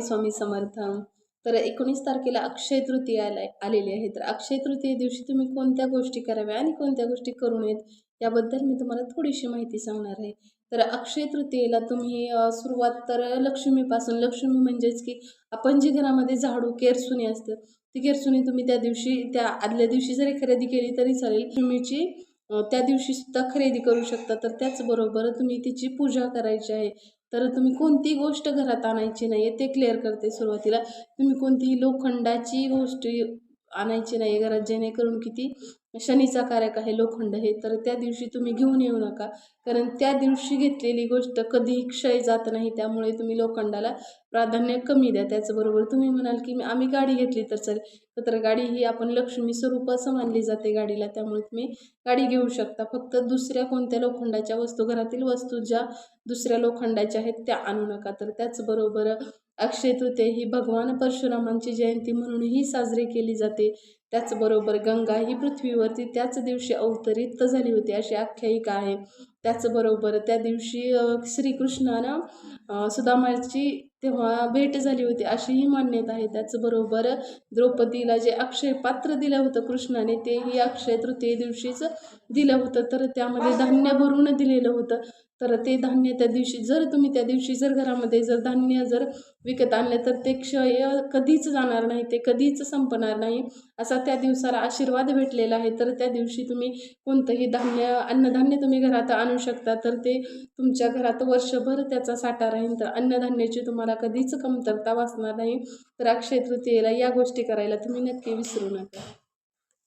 स्वामी समर्थ. तर 19 तारखेला अक्षय तृतीया आलेली आहे. तर अक्षय तृतीये दिवशी तुम्ही कोणत्या गोष्टी कराव्या आणि कोणत्या गोष्टी करू नयेत याबद्दल मी तुम्हाला थोडीशी माहिती सांगणार आहे. तर अक्षय तृतीयेला तुम्ही सुरुवात तर लक्ष्मीपासून, लक्ष्मी म्हणजेच की आपण जी घरामध्ये झाडू केरसुणी असतं, ती केरसुणी तुम्ही त्या दिवशी, त्या आदल्या दिवशी जरी खरेदी केली तरी चालेल. लक्ष्मीची त्या दिवशी सुद्धा खरेदी करू शकता. तर त्याचबरोबर तुम्ही तिची पूजा करायची आहे. तर तुम्ही कोणतीही गोष्ट घरात आणायची नाही आहे, ते क्लिअर करते सुरुवातीला. तुम्ही कोणतीही लोखंडाची गोष्ट आणायची नाही आहे घरात, जेणेकरून की ती शनीचा कारक आहे लोखंड हे. तर त्या दिवशी तुम्ही घेऊन येऊ नका, कारण त्या दिवशी घेतलेली गोष्ट कधीही क्षय जात नाही. त्यामुळे तुम्ही लोखंडाला प्राधान्य कमी द्या. त्याचबरोबर तुम्ही म्हणाल की आम्ही गाडी घेतली तर चालेल, तर गाडी ही आपण लक्ष्मी स्वरूप असं मानली जाते गाडीला, त्यामुळे तुम्ही गाडी घेऊ शकता. फक्त दुसऱ्या कोणत्या लोखंडाच्या वस्तू, घरातील वस्तू ज्या दुसऱ्या लोखंडाच्या आहेत त्या आणू नका. तर त्याचबरोबर अक्षय तृतीया ही भगवान परशुरामांची जयंती म्हणूनही साजरी केली जाते. त्याचबरोबर गंगा ही पृथ्वीवरती त्याच दिवशी अवतरित झाली होती अशी आख्यायिका आहे. त्याचबरोबर त्या दिवशी श्रीकृष्णानं सुदामाची तेव्हा भेट झाली होती अशीही मान्यता आहे. त्याचबरोबर द्रौपदीला जे अक्षय पात्र दिलं होतं कृष्णाने, तेही अक्षय तृतीये दिवशीच दिलं होतं. तर त्यामध्ये धान्य भरून दिलेलं होतं. तर ते धान्य त्या दिवशी जर तुम्ही त्या दिवशी जर घरामध्ये जर धान्य जर विकत आणलं तर ते क्षय कधीच जाणार नाही, ते कधीच संपणार नाही, असा त्या दिवसाला आशीर्वाद भेटलेला आहे. तर त्या दिवशी तुम्ही कोणतंही धान्य, अन्नधान्य तुम्ही घरात आणू शकता. तर ते तुमच्या घरात वर्षभर त्याचा साठा राहील. तर अन्नधान्याची तुम्हाला कधीच कमतरता भासणार नाही. तर अक्षय तृतीयेला या गोष्टी करायला तुम्ही नक्की विसरू नका.